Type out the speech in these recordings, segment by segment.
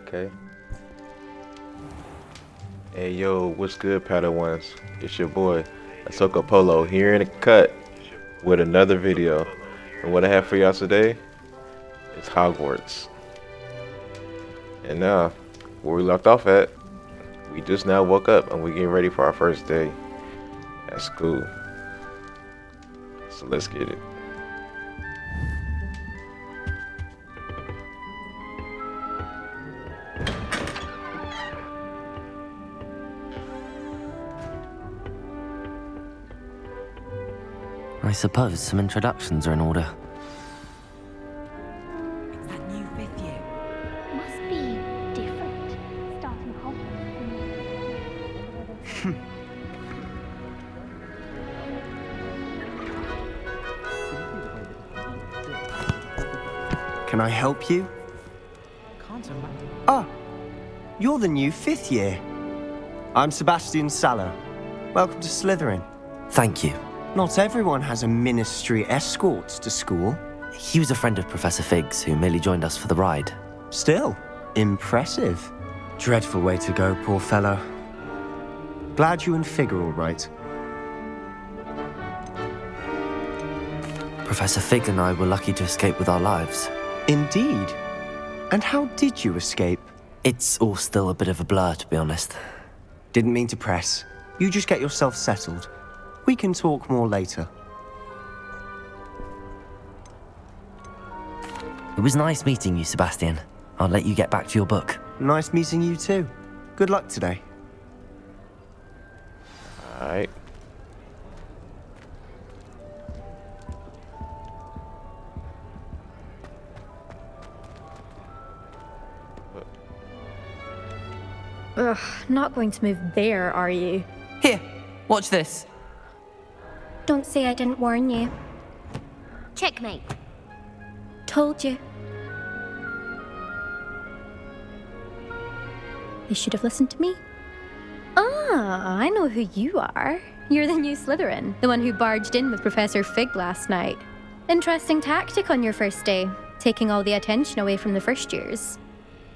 Okay. Hey yo, what's good, Padawans? It's your boy, Ahsoka Polo, here in the cut with another video. And what I have for y'all today is Hogwarts. And now, where we left off at, we just now woke up and we're getting ready for our first day at school. So let's get it. I suppose some introductions are in order. It's that new fifth year. Must be different. Starting Hogwarts. Can I help you? Can't imagine. Ah, you're the new fifth year. I'm Sebastian Sallow. Welcome to Slytherin. Thank you. Not everyone has a ministry escort to school. He was a friend of Professor Fig's who merely joined us for the ride. Still, impressive. Dreadful way to go, poor fellow. Glad you and Fig are all right. Professor Fig and I were lucky to escape with our lives. Indeed. And how did you escape? It's all still a bit of a blur, to be honest. Didn't mean to press. You just get yourself settled. We can talk more later. It was nice meeting you, Sebastian. I'll let you get back to your book. Nice meeting you too. Good luck today. Alright. Ugh, not going to move there, are you? Here, watch this. Don't say I didn't warn you. Checkmate. Told you. You should have listened to me. Ah, I know who you are. You're the new Slytherin, the one who barged in with Professor Fig last night. Interesting tactic on your first day, taking all the attention away from the first years.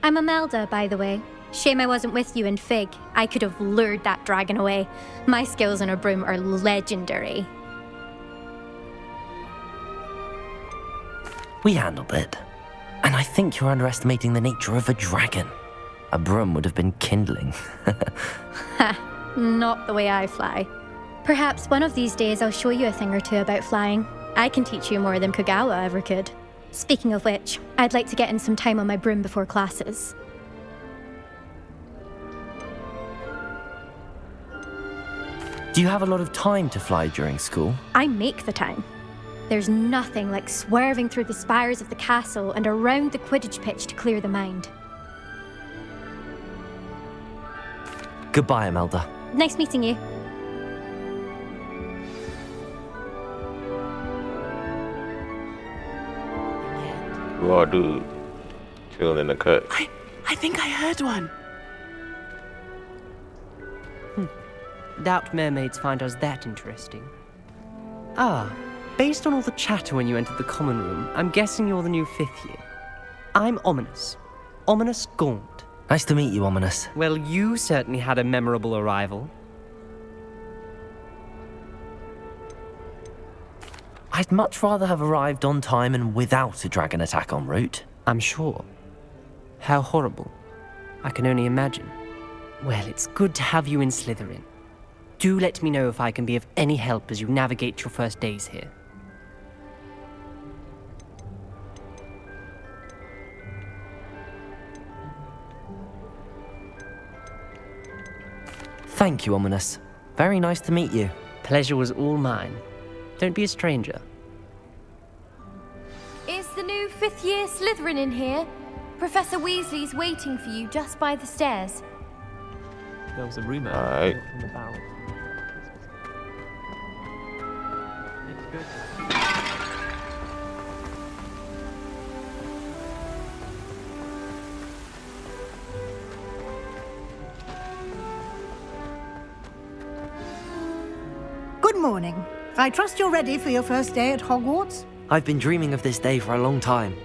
I'm Imelda, by the way. Shame I wasn't with you in Fig. I could have lured that dragon away. My skills on a broom are legendary. We handled it. And I think you're underestimating the nature of a dragon. A broom would have been kindling. Ha, not the way I fly. Perhaps one of these days I'll show you a thing or two about flying. I can teach you more than Kogawa ever could. Speaking of which, I'd like to get in some time on my broom before classes. Do you have a lot of time to fly during school? I make the time. There's nothing like swerving through the spires of the castle and around the Quidditch pitch to clear the mind. Goodbye, Imelda. Nice meeting you. Raw dude. Chilling in the cut. I think I heard one. Doubt mermaids find us that interesting. Ah, based on all the chatter when you entered the common room, I'm guessing you're the new fifth year. I'm Ominous. Ominous Gaunt. Nice to meet you, Ominous. Well, you certainly had a memorable arrival. I'd much rather have arrived on time and without a dragon attack en route. I'm sure. How horrible. I can only imagine. Well, it's good to have you in Slytherin. Do let me know if I can be of any help as you navigate your first days here. Thank you, Ominous. Very nice to meet you. Pleasure was all mine. Don't be a stranger. Is the new fifth year Slytherin in here? Professor Weasley's waiting for you just by the stairs. There was a rumor Alright. about. Good morning. I trust you're ready for your first day at Hogwarts? I've been dreaming of this day for a long time.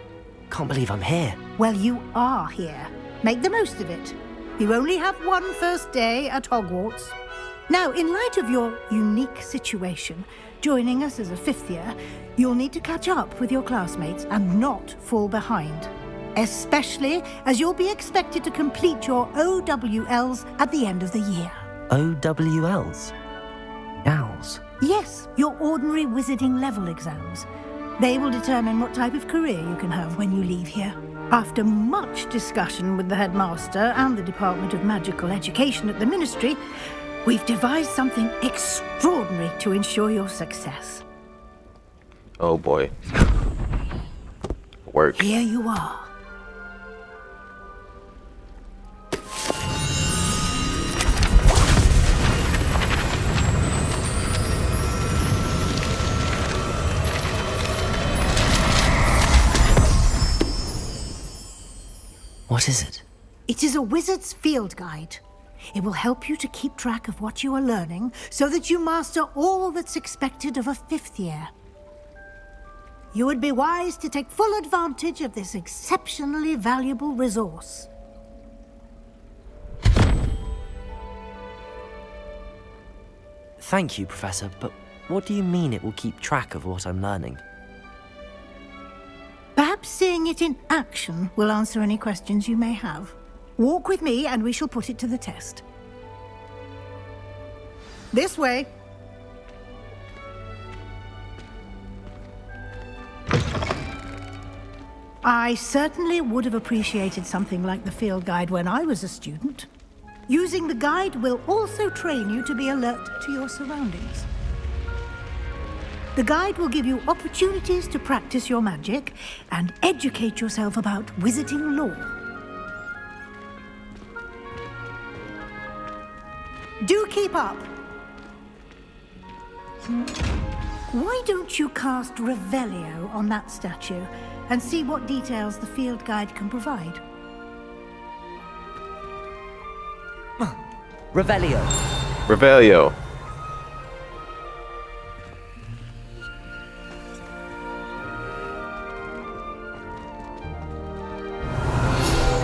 Can't believe I'm here. Well, you are here. Make the most of it. You only have one first day at Hogwarts. Now, in light of your unique situation, joining us as a fifth year, you'll need to catch up with your classmates and not fall behind. Especially as you'll be expected to complete your OWLs at the end of the year. OWLs? Owls? Yes, your ordinary wizarding level exams. They will determine what type of career you can have when you leave here. After much discussion with the headmaster and the Department of Magical Education at the Ministry, we've devised something extraordinary to ensure your success. Oh boy. Work. Here you are. What is it? It is a wizard's field guide. It will help you to keep track of what you are learning so that you master all that's expected of a fifth year. You would be wise to take full advantage of this exceptionally valuable resource. Thank you, Professor, but what do you mean it will keep track of what I'm learning? Perhaps seeing it in action will answer any questions you may have. Walk with me and we shall put it to the test. This way. I certainly would have appreciated something like the field guide when I was a student. Using the guide will also train you to be alert to your surroundings. The guide will give you opportunities to practice your magic and educate yourself about wizarding lore. Do keep up. Why don't you cast Revelio on that statue and see what details the field guide can provide? Revelio. Revelio.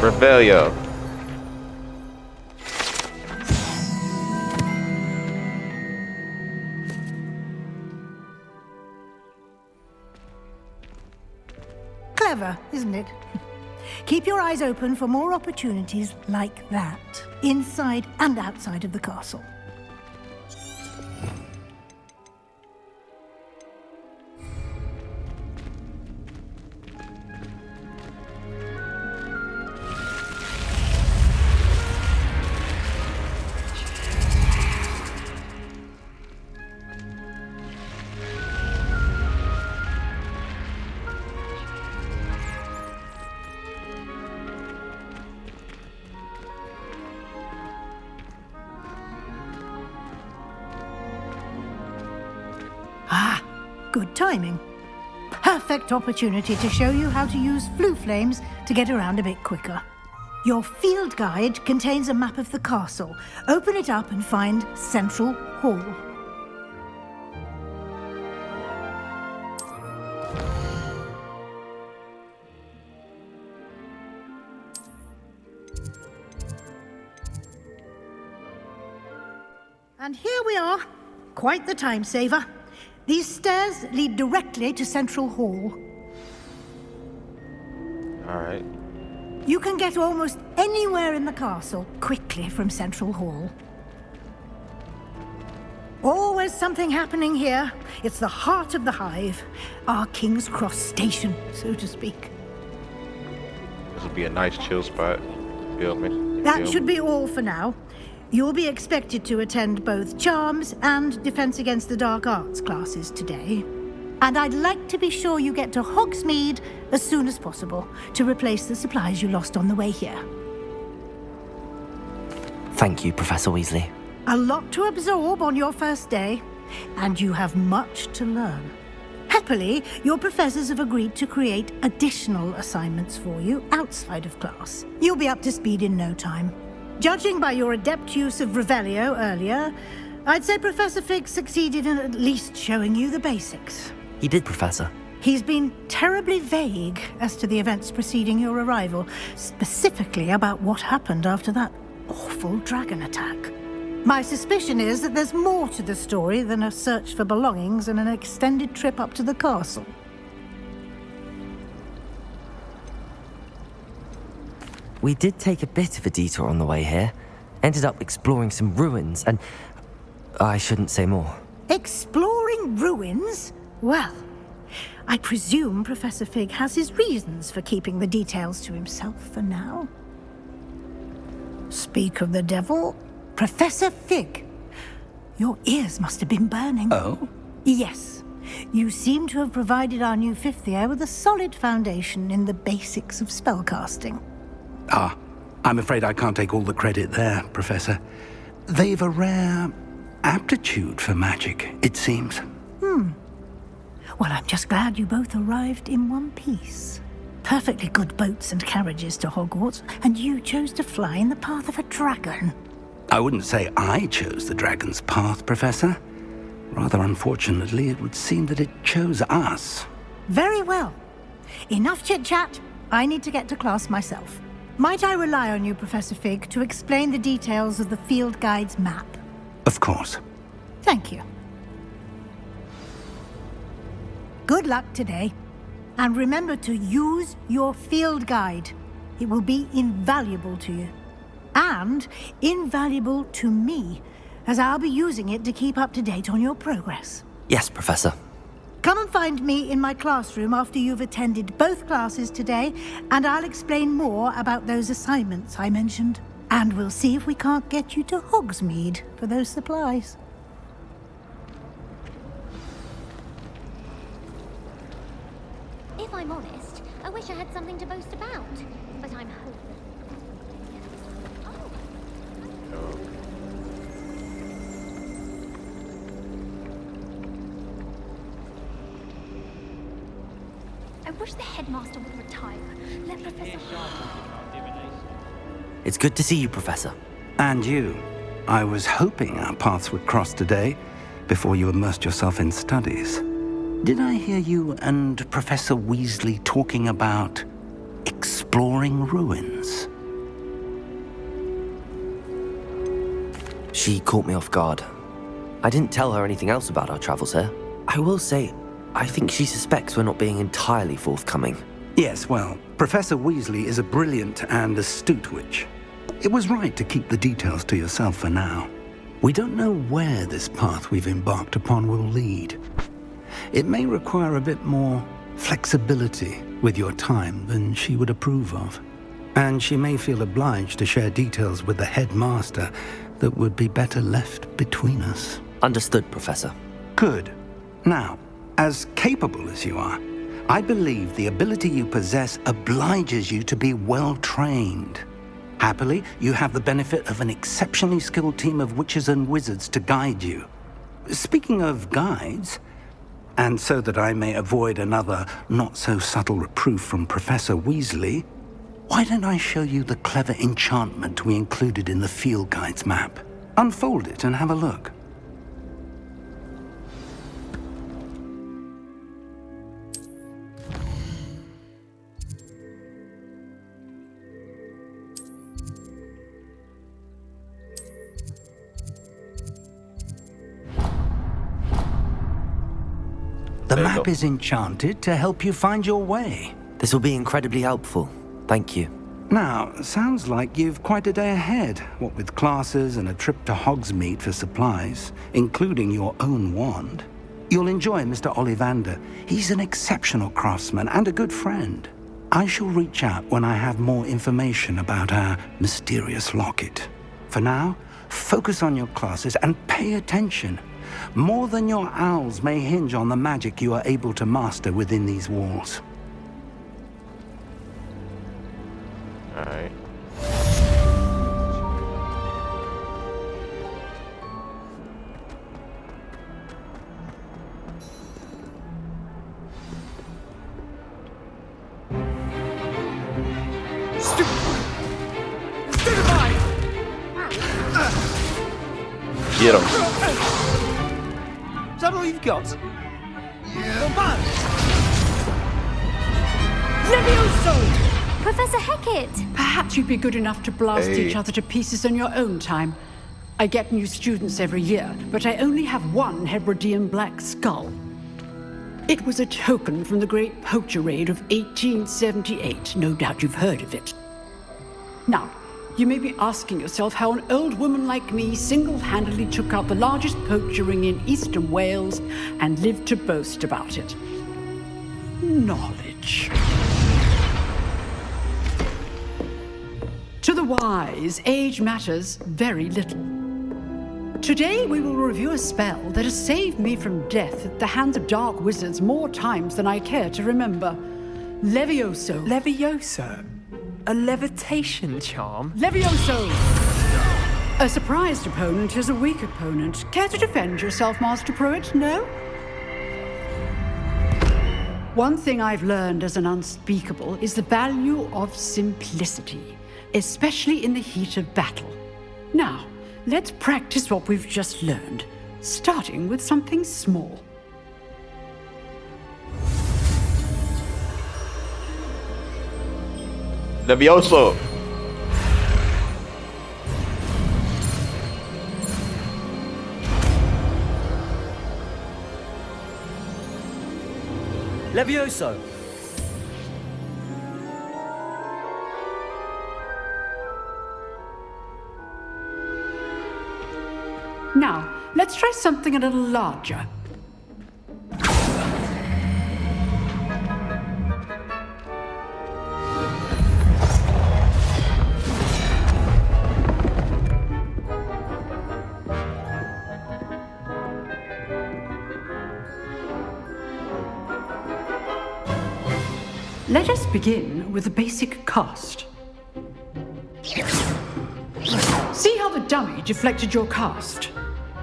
Revelio. Clever, isn't it? Keep your eyes open for more opportunities like that, inside and outside of the castle. Good timing. Perfect opportunity to show you how to use flue flames to get around a bit quicker. Your field guide contains a map of the castle. Open it up and find Central Hall. And here we are. Quite the time saver. These stairs lead directly to Central Hall. All right. You can get almost anywhere in the castle quickly from Central Hall. Always something happening here. It's the heart of the Hive, our King's Cross station, so to speak. This would be a nice chill spot. Feel me? That should be all for now. You'll be expected to attend both Charms and Defense Against the Dark Arts classes today. And I'd like to be sure you get to Hogsmeade as soon as possible to replace the supplies you lost on the way here. Thank you, Professor Weasley. A lot to absorb on your first day, and you have much to learn. Happily, your professors have agreed to create additional assignments for you outside of class. You'll be up to speed in no time. Judging by your adept use of Revelio earlier, I'd say Professor Fig succeeded in at least showing you the basics. He did, Professor. He's been terribly vague as to the events preceding your arrival, specifically about what happened after that awful dragon attack. My suspicion is that there's more to the story than a search for belongings and an extended trip up to the castle. We did take a bit of a detour on the way here. Ended up exploring some ruins and... I shouldn't say more. Exploring ruins? Well, I presume Professor Fig has his reasons for keeping the details to himself for now. Speak of the devil, Professor Fig. Your ears must have been burning. Oh? Yes. You seem to have provided our new fifth year with a solid foundation in the basics of spellcasting. Ah, I'm afraid I can't take all the credit there, Professor. They've a rare aptitude for magic, it seems. Well, I'm just glad you both arrived in one piece. Perfectly good boats and carriages to Hogwarts, and you chose to fly in the path of a dragon. I wouldn't say I chose the dragon's path, Professor. Rather unfortunately, it would seem that it chose us. Very well. Enough chit-chat. I need to get to class myself. Might I rely on you, Professor Fig, to explain the details of the field guide's map? Of course. Thank you. Good luck today. And remember to use your field guide. It will be invaluable to you. And invaluable to me, as I'll be using it to keep up to date on your progress. Yes, Professor. Come and find me in my classroom after you've attended both classes today, and I'll explain more about those assignments I mentioned. And we'll see if we can't get you to Hogsmeade for those supplies. If I'm honest, I wish I had something to boast about. But I'm hoping. I wish the headmaster would retire. Let Professor... It's good to see you, Professor. And you. I was hoping our paths would cross today, before you immersed yourself in studies. Did I hear you and Professor Weasley talking about exploring ruins? She caught me off guard. I didn't tell her anything else about our travels here. I will say, I think she suspects we're not being entirely forthcoming. Yes, well, Professor Weasley is a brilliant and astute witch. It was right to keep the details to yourself for now. We don't know where this path we've embarked upon will lead. It may require a bit more flexibility with your time than she would approve of. And she may feel obliged to share details with the headmaster that would be better left between us. Understood, Professor. Good. Now, as capable as you are, I believe the ability you possess obliges you to be well trained. Happily, you have the benefit of an exceptionally skilled team of witches and wizards to guide you. Speaking of guides, and so that I may avoid another not-so-subtle reproof from Professor Weasley, why don't I show you the clever enchantment we included in the field guide's map? Unfold it and have a look. The There you map go. is enchanted to help you find your way. This will be incredibly helpful. Thank you. Now, sounds like you've quite a day ahead, what with classes and a trip to Hogsmeade for supplies, including your own wand. You'll enjoy Mr. Ollivander. He's an exceptional craftsman and a good friend. I shall reach out when I have more information about our mysterious locket. For now, focus on your classes and pay attention. More than your owls may hinge on the magic you are able to master within these walls. Alright. Get him. Is that all you've got? Come on! Levioso! Professor Hecat! Perhaps you'd be good enough to blast each other to pieces on your own time. I get new students every year, but I only have one Hebridean black skull. It was a token from the Great Poacher Raid of 1878. No doubt you've heard of it. Now, you may be asking yourself how an old woman like me single-handedly took out the largest poacher ring in eastern Wales and lived to boast about it. Knowledge. To the wise, age matters very little. Today we will review a spell that has saved me from death at the hands of dark wizards more times than I care to remember. Levioso. Levioso? A levitation charm? Levioso! A surprised opponent is a weak opponent. Care to defend yourself, Master Pruitt? No? One thing I've learned as an unspeakable is the value of simplicity, especially in the heat of battle. Now, let's practice what we've just learned, starting with something small. Levioso! Levioso! Now, let's try something a little larger. Let us begin with the basic cast. See how the dummy deflected your cast?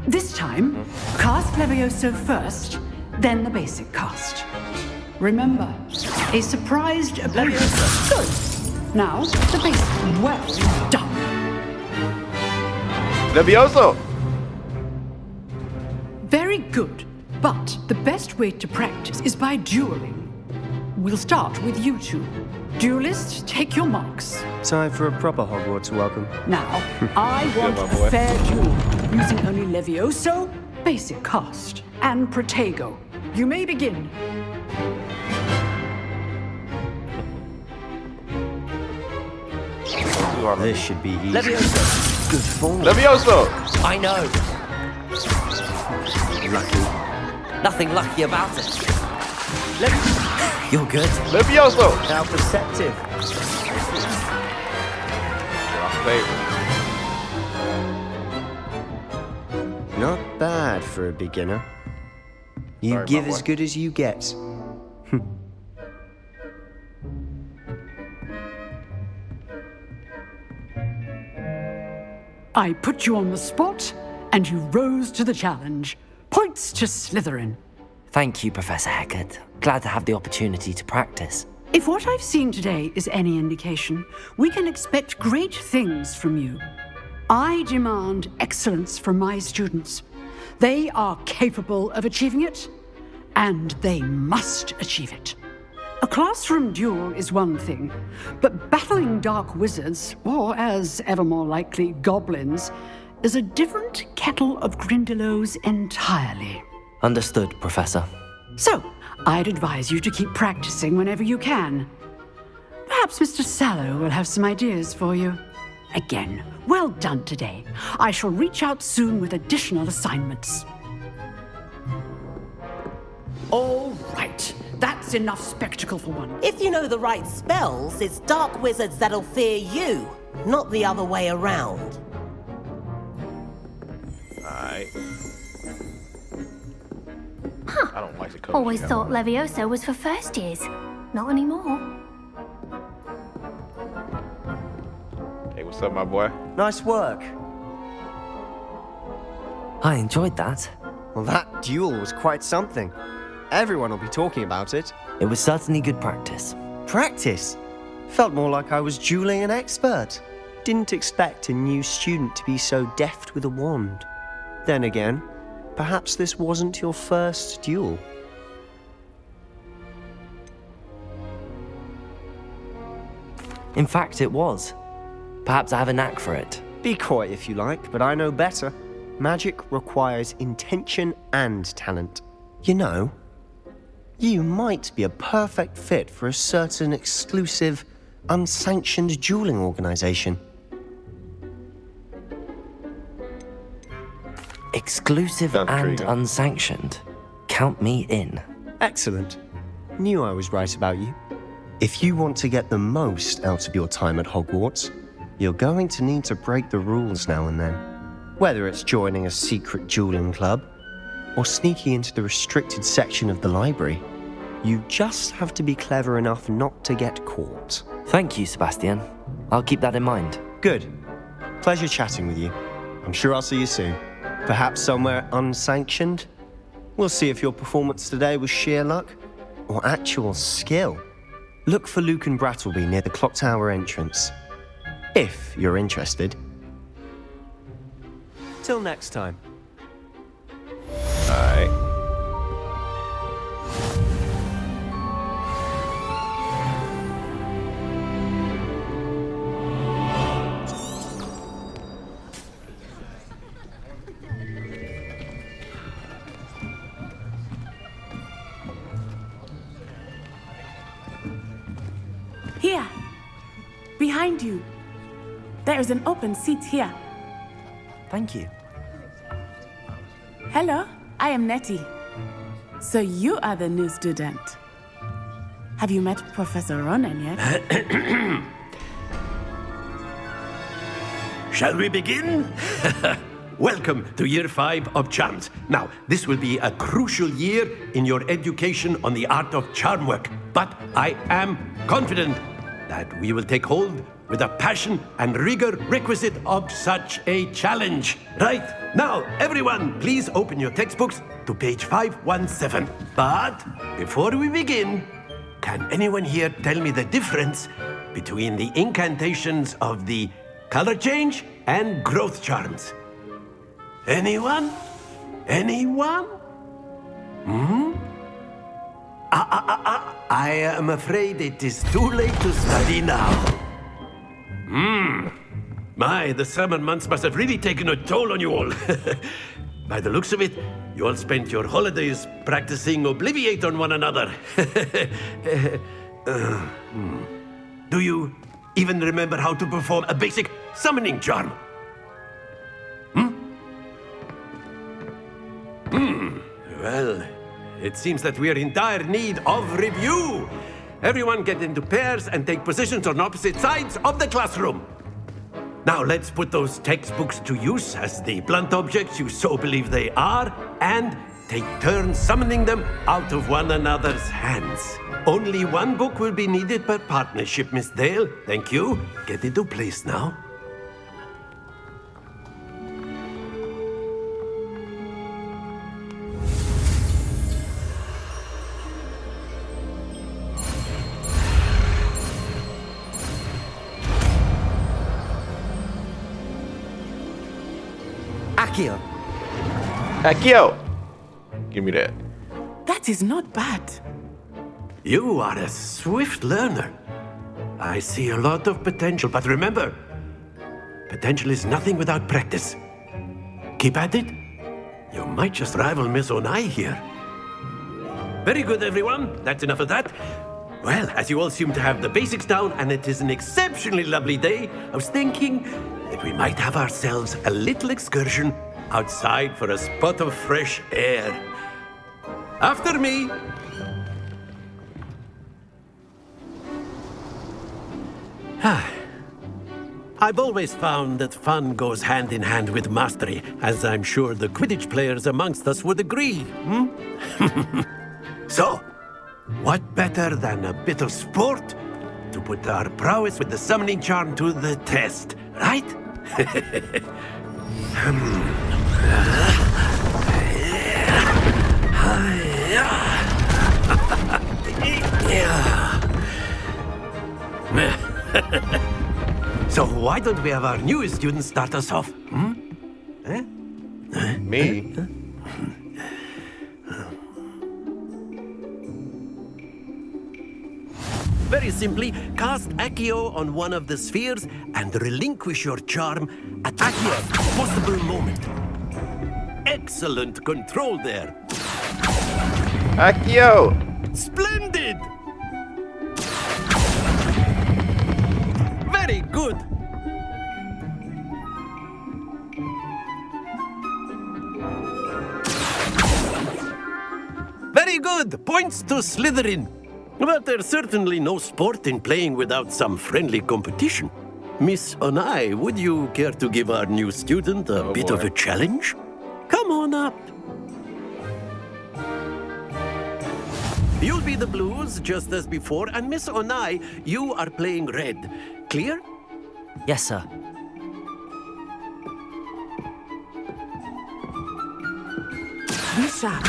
This time, cast Levioso first, then the basic cast. Remember, a surprised opponent. Good. Now, the basic. Well done. Levioso! Very good. But the best way to practice is by dueling. We'll start with you two. Duelists, take your marks. Time for a proper Hogwarts welcome. Now, I want my a boy. fair duel, using only Levioso, basic cast, and Protego. You may begin. This should be easy. Levioso! Good form. Levioso! I know! Lucky. Nothing lucky about it. You're good. Levioso! How perceptive. My favorite. Not bad for a beginner. You Sorry, give my as boy. good as you get. I put you on the spot, and you rose to the challenge. Points to Slytherin. Thank you, Professor Hecat. Glad to have the opportunity to practice. If what I've seen today is any indication, we can expect great things from you. I demand excellence from my students. They are capable of achieving it, and they must achieve it. A classroom duel is one thing, but battling dark wizards, or as ever more likely, goblins, is a different kettle of Grindylows entirely. Understood, Professor. So, I'd advise you to keep practicing whenever you can. Perhaps Mr. Sallow will have some ideas for you. Again, well done today. I shall reach out soon with additional assignments. All right, that's enough spectacle for one. If you know the right spells, it's dark wizards that'll fear you, not the other way around. Alright. I don't like the color. Always thought Levioso was for first years. Not anymore. Hey, what's up, my boy? Nice work. I enjoyed that. Well, that duel was quite something. Everyone will be talking about it. It was certainly good practice. Practice? Felt more like I was dueling an expert. Didn't expect a new student to be so deft with a wand. Then again, perhaps this wasn't your first duel. In fact, it was. Perhaps I have a knack for it. Be coy if you like, but I know better. Magic requires intention and talent. You know, you might be a perfect fit for a certain exclusive, unsanctioned dueling organization. Exclusive and intriguing. unsanctioned. Count me in. Excellent. Knew I was right about you. If you want to get the most out of your time at Hogwarts, you're going to need to break the rules now and then. Whether it's joining a secret dueling club or sneaking into the restricted section of the library, you just have to be clever enough not to get caught. Thank you, Sebastian. I'll keep that in mind. Good. Pleasure chatting with you. I'm sure I'll see you soon. Perhaps somewhere unsanctioned? We'll see if your performance today was sheer luck or actual skill. Look for Luke and Brattleby near the clock tower entrance, if you're interested. Till next time. Alright. Here, behind you. There is an open seat here. Thank you. Hello, I am Nettie. So you are the new student. Have you met Professor Ronan yet? Shall we begin? Welcome to Year 5 of Charms. Now, this will be a crucial year in your education on the art of charm work, but I am confident that we will take hold with the passion and rigor requisite of such a challenge. Right, now, everyone, please open your textbooks to page 517. But before we begin, can anyone here tell me the difference between the incantations of the color change and growth charms? Anyone? Anyone? I am afraid it is too late to study now. My, the summer months must have really taken a toll on you all. By the looks of it, you all spent your holidays practicing Obliviate on one another. Do you even remember how to perform a basic summoning charm? Well, it seems that we are in dire need of review. Everyone get into pairs and take positions on opposite sides of the classroom. Now let's put those textbooks to use as the blunt objects you so believe they are, and take turns summoning them out of one another's hands. Only one book will be needed per partnership, Miss Dale. Thank you. Get into place now. Accio. Accio! Give me that. That is not bad. You are a swift learner. I see a lot of potential, but remember, potential is nothing without practice. Keep at it. You might just rival Miss Onai here. Very good, everyone. That's enough of that. Well, as you all seem to have the basics down, and it is an exceptionally lovely day, I was thinking that we might have ourselves a little excursion outside for a spot of fresh air. After me. I've always found that fun goes hand in hand with mastery, as I'm sure the Quidditch players amongst us would agree. So, what better than a bit of sport to put our prowess with the summoning charm to the test, right? So why don't we have our newest student start us off? Me? Very simply, cast Accio on one of the spheres and relinquish your charm at the worst possible moment. Excellent control there. Accio! Splendid! Very good. Very good. Points to Slytherin. But there's certainly no sport in playing without some friendly competition. Miss Onai, would you care to give our new student a bit of a challenge? Come on up. You'll be the blues, just as before, and Miss Onai, you are playing red. Clear? Yes, sir. Be sharp.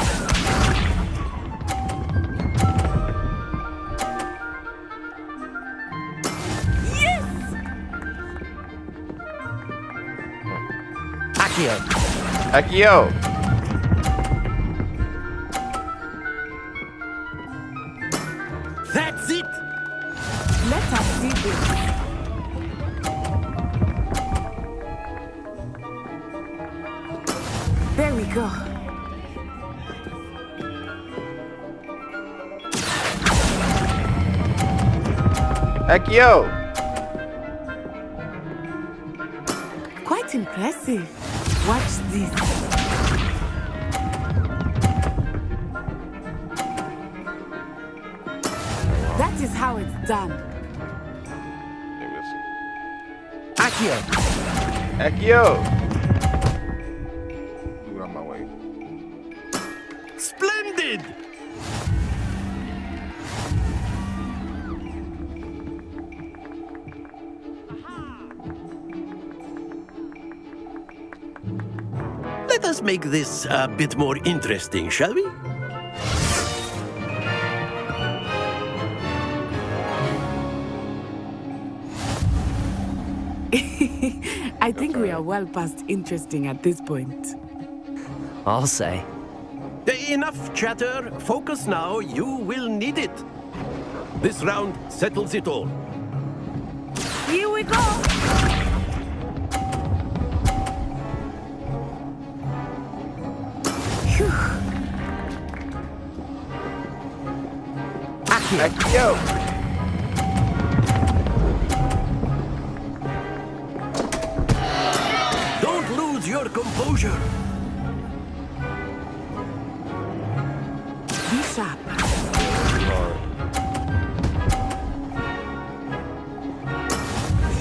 Accio! Accio! That's it! Let us see this. There we go. Accio! Quite impressive. Watch this. That is how it's done. Accio! Accio! Move on my way. Splendid! Let us make this a bit more interesting, shall we? I think we are well past interesting at this point. I'll say. Enough chatter. Focus now. You will need it. This round settles it all. Here we go! Accio! Don't lose your composure. Be sharp.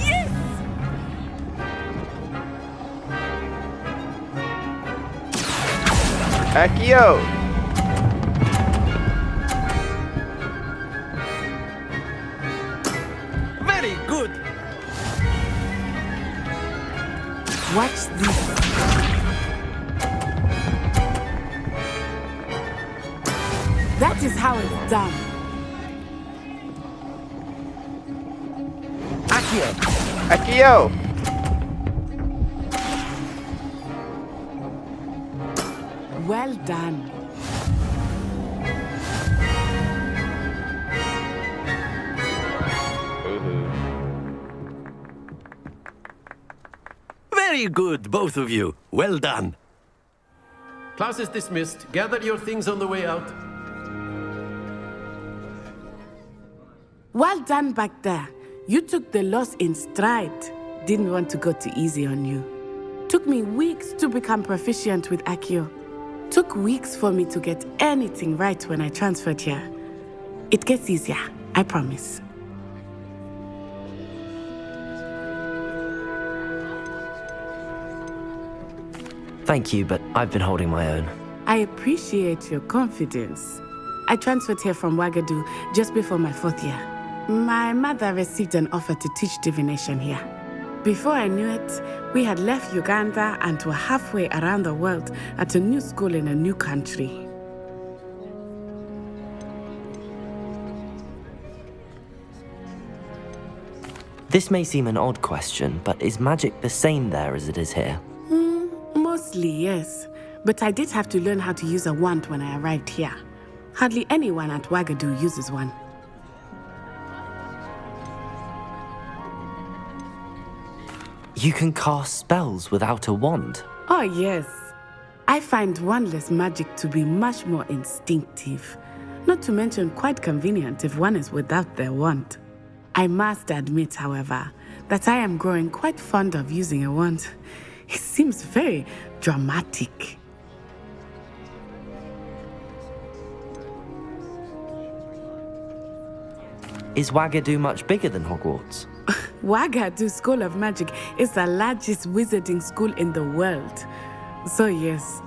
Yes! Accio! Very good. Watch this. That is how it's done. Accio! Accio! Well done. Very good, both of you. Well done. Class is dismissed. Gather your things on the way out. Well done back there. You took the loss in stride. Didn't want to go too easy on you. Took me weeks to become proficient with Accio. Took weeks for me to get anything right when I transferred here. It gets easier, I promise. Thank you, but I've been holding my own. I appreciate your confidence. I transferred here from Wagadu just before my 4th year. My mother received an offer to teach divination here. Before I knew it, we had left Uganda and were halfway around the world at a new school in a new country. This may seem an odd question, but is magic the same there as it is here? Mostly, yes. But I did have to learn how to use a wand when I arrived here. Hardly anyone at Wagadu uses one. You can cast spells without a wand. Oh, yes. I find wandless magic to be much more instinctive. Not to mention quite convenient if one is without their wand. I must admit, however, that I am growing quite fond of using a wand. It seems very dramatic. Is Wagadu much bigger than Hogwarts? Wagadu School of Magic is the largest wizarding school in the world. So yes,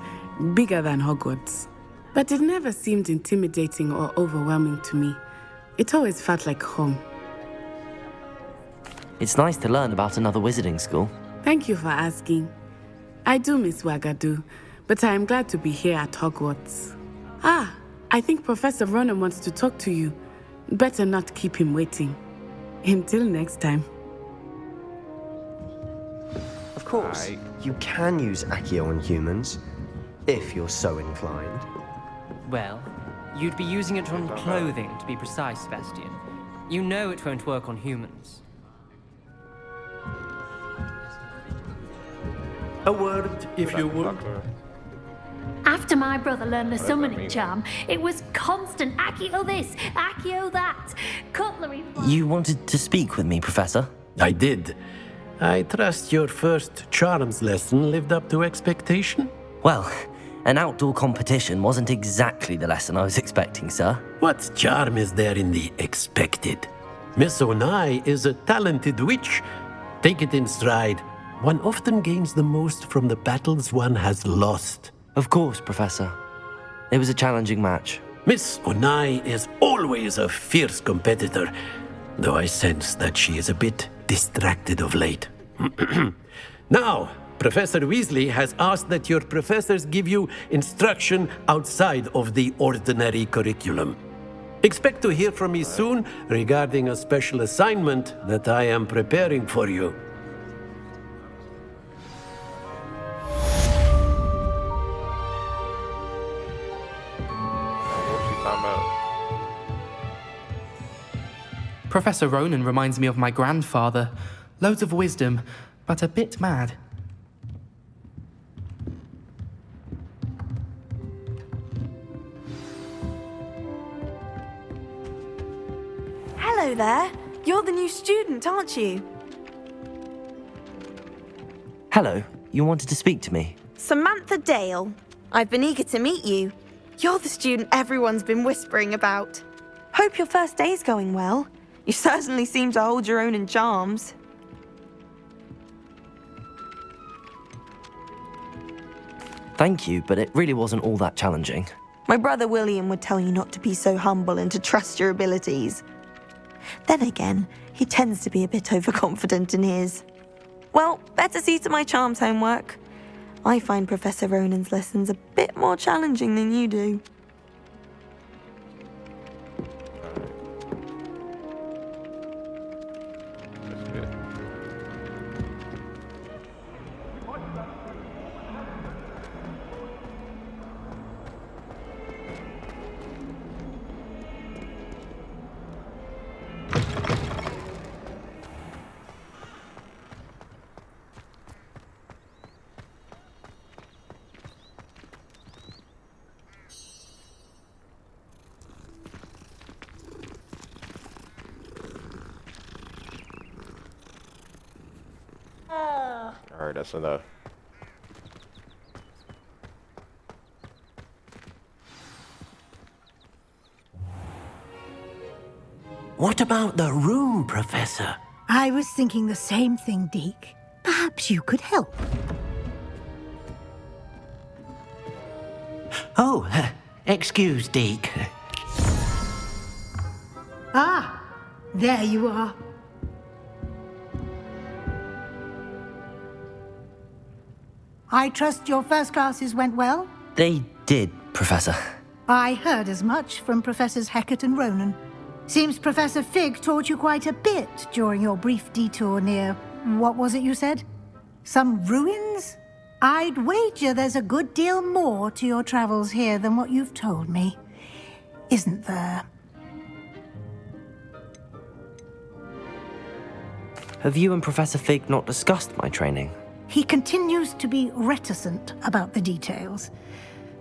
bigger than Hogwarts. But it never seemed intimidating or overwhelming to me. It always felt like home. It's nice to learn about another wizarding school. Thank you for asking. I do miss Wagadu, but I am glad to be here at Hogwarts. Ah, I think Professor Ronan wants to talk to you. Better not keep him waiting. Until next time. Of course, you can use Accio on humans, if you're so inclined. Well, you'd be using it on clothing, to be precise, Sebastian. You know it won't work on humans. A word, if you would. After my brother learned the summoning charm, it was constant Accio this, Accio that, cutlery. You wanted to speak with me, Professor? I did. I trust your first charms lesson lived up to expectation? Well, an outdoor competition wasn't exactly the lesson I was expecting, sir. What charm is there in the expected? Miss Onai is a talented witch. Take it in stride. One often gains the most from the battles one has lost. Of course, Professor. It was a challenging match. Miss Onai is always a fierce competitor, though I sense that she is a bit distracted of late. Now, Professor Weasley has asked that your professors give you instruction outside of the ordinary curriculum. Expect to hear from me soon regarding a special assignment that I am preparing for you. Professor Ronan reminds me of my grandfather. Loads of wisdom, but a bit mad. Hello there. You're the new student, aren't you? Hello. You wanted to speak to me? Samantha Dale. I've been eager to meet you. You're the student everyone's been whispering about. Hope your first day's going well. You certainly seem to hold your own in charms. Thank you, but it really wasn't all that challenging. My brother William would tell you not to be so humble and to trust your abilities. Then again, he tends to be a bit overconfident in his. Well, better see to my charms homework. I find Professor Ronan's lessons a bit more challenging than you do. Alright, that's enough. What about the room, Professor? I was thinking the same thing, Deke. Perhaps you could help. Oh, excuse, Deke. Ah, there you are. I trust your first classes went well? They did, Professor. I heard as much from Professors Hecat and Ronan. Seems Professor Fig taught you quite a bit during your brief detour near... what was it you said? Some ruins? I'd wager there's a good deal more to your travels here than what you've told me. Isn't there? Have you and Professor Fig not discussed my training? He continues to be reticent about the details,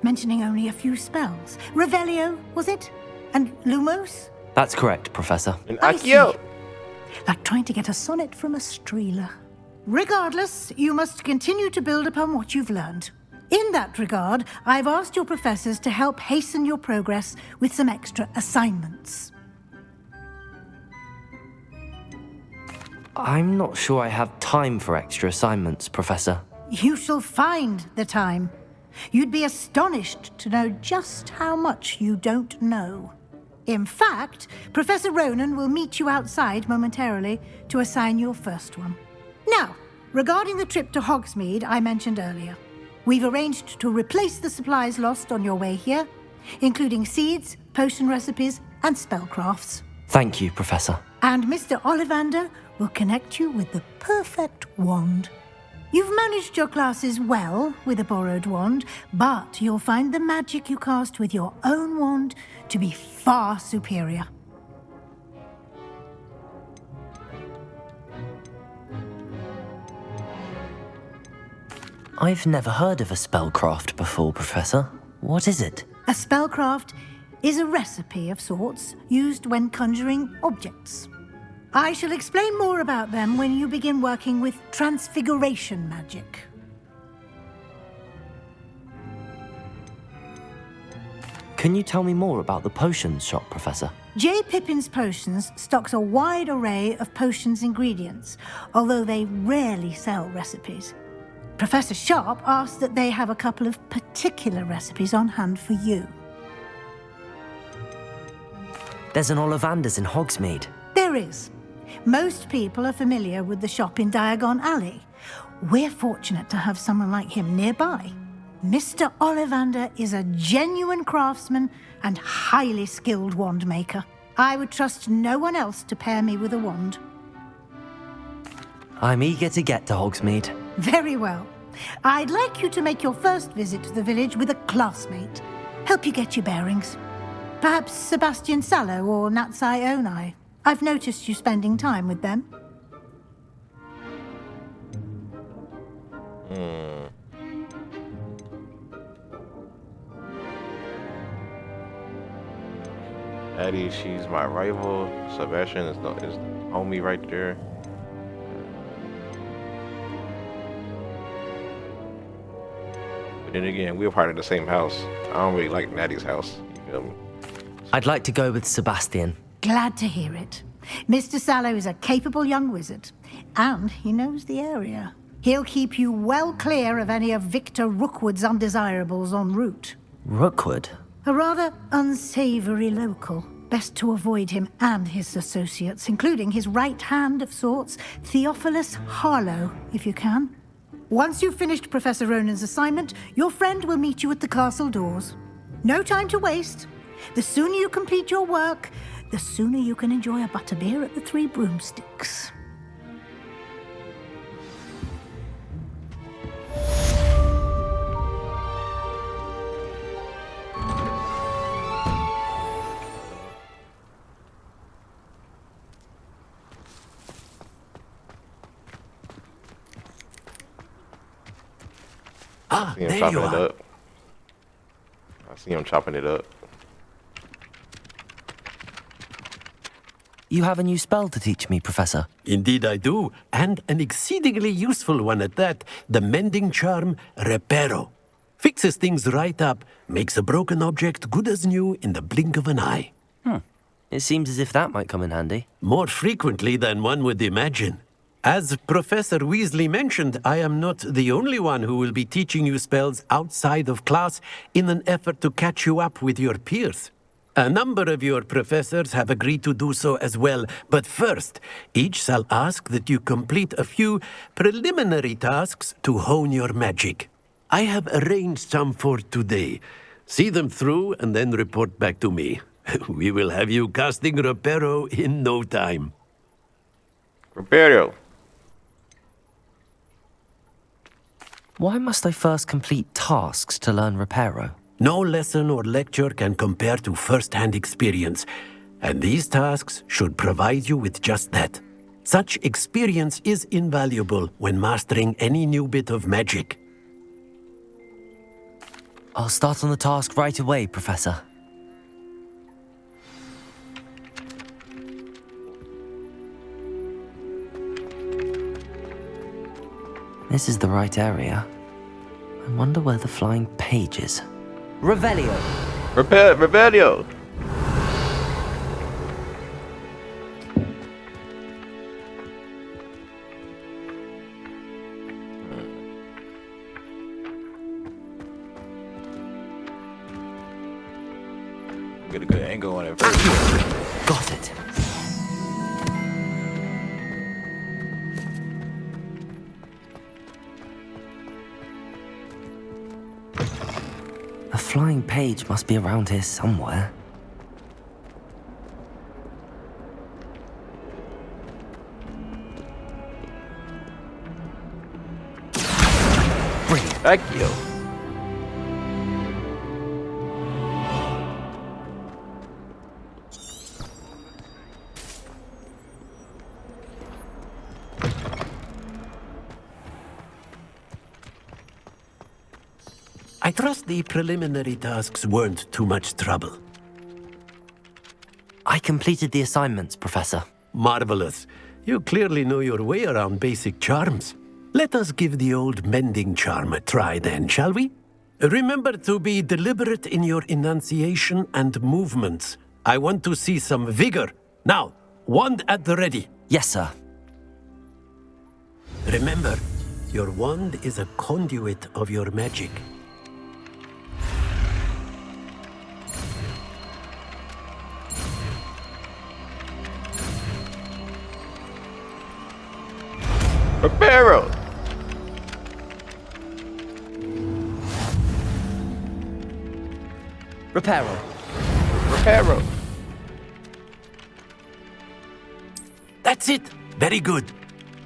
mentioning only a few spells. Revelio, was it? And Lumos? That's correct, Professor. And I see. Accio! Like trying to get a sonnet from a streeler. Regardless, you must continue to build upon what you've learned. In that regard, I've asked your professors to help hasten your progress with some extra assignments. I'm not sure I have time for extra assignments, Professor. You shall find the time. You'd be astonished to know just how much you don't know. In fact, Professor Ronan will meet you outside momentarily to assign your first one. Now, regarding the trip to Hogsmeade I mentioned earlier, we've arranged to replace the supplies lost on your way here, including seeds, potion recipes, and spellcrafts. Thank you, Professor. And Mr. Ollivander will connect you with the perfect wand. You've managed your classes well with a borrowed wand, but you'll find the magic you cast with your own wand to be far superior. I've never heard of a spellcraft before, Professor. What is it? A spellcraft is a recipe of sorts used when conjuring objects. I shall explain more about them when you begin working with transfiguration magic. Can you tell me more about the potions shop, Professor? J. Pippin's Potions stocks a wide array of potions ingredients, although they rarely sell recipes. Professor Sharp asks that they have a couple of particular recipes on hand for you. There's an Ollivander's in Hogsmeade. There is. Most people are familiar with the shop in Diagon Alley. We're fortunate to have someone like him nearby. Mr. Ollivander is a genuine craftsman and highly skilled wand maker. I would trust no one else to pair me with a wand. I'm eager to get to Hogsmeade. Very well. I'd like you to make your first visit to the village with a classmate. Help you get your bearings. Perhaps Sebastian Sallow or Natsai Onai. I've noticed you spending time with them. Addie, she's my rival. Sebastian is homie right there. But then again, we're part of the same house. I don't really like Natty's house. You feel me? I'd like to go with Sebastian. Glad to hear it. Mr. Sallow is a capable young wizard, and he knows the area. He'll keep you well clear of any of Victor Rookwood's undesirables en route. Rookwood? A rather unsavory local. Best to avoid him and his associates, including his right hand of sorts, Theophilus Harlow, if you can. Once you've finished Professor Ronan's assignment, your friend will meet you at the castle doors. No time to waste. The sooner you complete your work, the sooner you can enjoy a butterbeer at the Three Broomsticks. Ah, See him there chopping you it are. up. I see him chopping it up. You have a new spell to teach me, Professor. Indeed I do, and an exceedingly useful one at that. The mending charm, Reparo. Fixes things right up, makes a broken object good as new in the blink of an eye. It seems as if that might come in handy. More frequently than one would imagine. As Professor Weasley mentioned, I am not the only one who will be teaching you spells outside of class in an effort to catch you up with your peers. A number of your professors have agreed to do so as well, but first, each shall ask that you complete a few preliminary tasks to hone your magic. I have arranged some for today. See them through and then report back to me. We will have you casting Reparo in no time. Reparo. Why must I first complete tasks to learn Reparo? No lesson or lecture can compare to first-hand experience, and these tasks should provide you with just that. Such experience is invaluable when mastering any new bit of magic. I'll start on the task right away, Professor. This is the right area. I wonder where the flying page is. Revelio! Revelio! Get a good angle on it first. Got it. A flying page must be around here somewhere. Brilliant. Accio. I trust the preliminary tasks weren't too much trouble. I completed the assignments, Professor. Marvelous. You clearly know your way around basic charms. Let us give the old mending charm a try then, shall we? Remember to be deliberate in your enunciation and movements. I want to see some vigor. Now, wand at the ready. Yes, sir. Remember, your wand is a conduit of your magic. Reparo! Reparo. Reparo. That's it! Very good.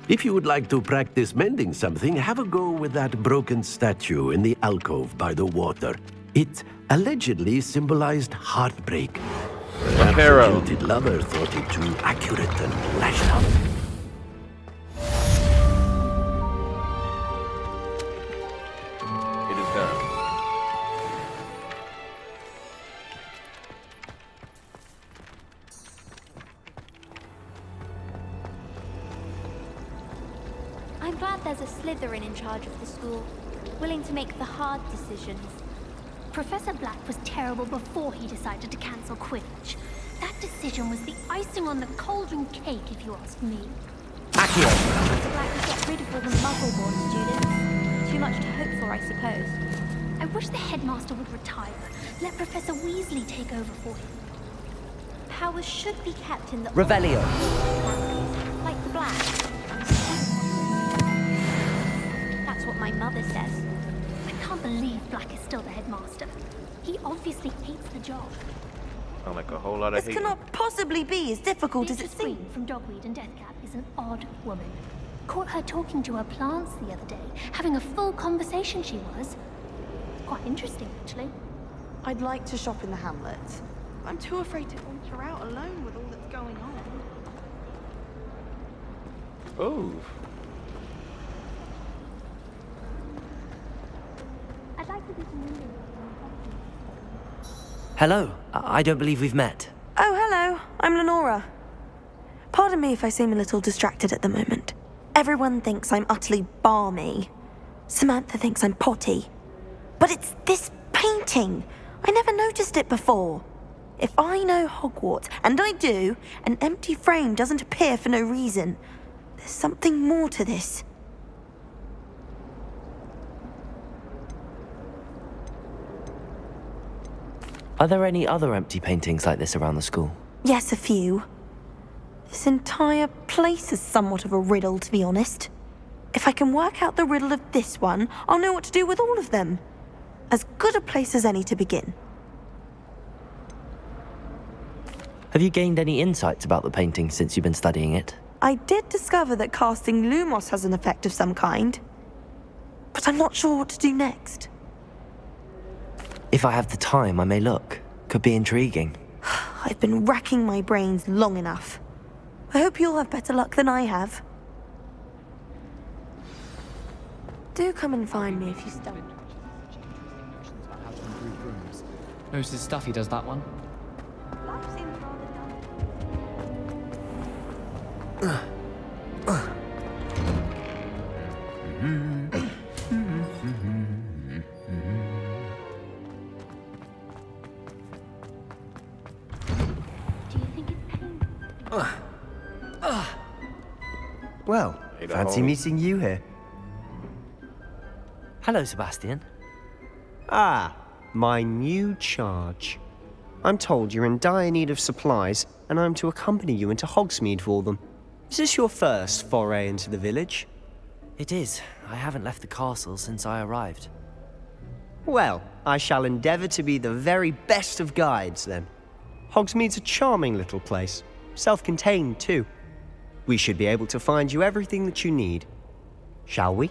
If you would like to practice mending something, have a go with that broken statue in the alcove by the water. It allegedly symbolized heartbreak. Perhaps a jilted lover thought it too accurate and lashed out. It is done. I'm glad there's a Slytherin in charge of the school, willing to make the hard decisions. Professor Black was terrible before he decided to cancel Quidditch. That decision was the icing on the cauldron cake, if you ask me. Professor Black would get rid of all the Muggle-born students. Too much to hope for, I suppose. I wish the headmaster would retire. Let Professor Weasley take over for him. Powers should be kept in the... Revelio. Like the Black. That's what my mother says. I can't believe Black is still the headmaster. He obviously hates the job. Sound like a whole lot of This hate. cannot possibly be as difficult as it seems. Queen from Dogweed and Deathcap is an odd woman. Caught her talking to her plants the other day, having a full conversation she was. Quite interesting, actually. I'd like to shop in the hamlet. I'm too afraid to venture out alone with all that's going on. Oh. I'd like to do some reading. Hello. I don't believe we've met. Oh, hello. I'm Lenora. Pardon me if I seem a little distracted at the moment. Everyone thinks I'm utterly balmy. Samantha thinks I'm potty. But it's this painting. I never noticed it before. If I know Hogwarts, and I do, an empty frame doesn't appear for no reason. There's something more to this. Are there any other empty paintings like this around the school? Yes, a few. This entire place is somewhat of a riddle, to be honest. If I can work out the riddle of this one, I'll know what to do with all of them. As good a place as any to begin. Have you gained any insights about the painting since you've been studying it? I did discover that casting Lumos has an effect of some kind. But I'm not sure what to do next. If I have the time, I may look. Could be intriguing. I've been racking my brains long enough. I hope you'll have better luck than I have. Do come and find me if you stumble. Knows his stuff, he does that one. Well, Hey, the fancy homie. meeting you here. Hello, Sebastian. Ah, my new charge. I'm told you're in dire need of supplies, and I'm to accompany you into Hogsmeade for them. Is this your first foray into the village? It is. I haven't left the castle since I arrived. Well, I shall endeavour to be the very best of guides, then. Hogsmeade's a charming little place, self-contained too. We should be able to find you everything that you need. Shall we?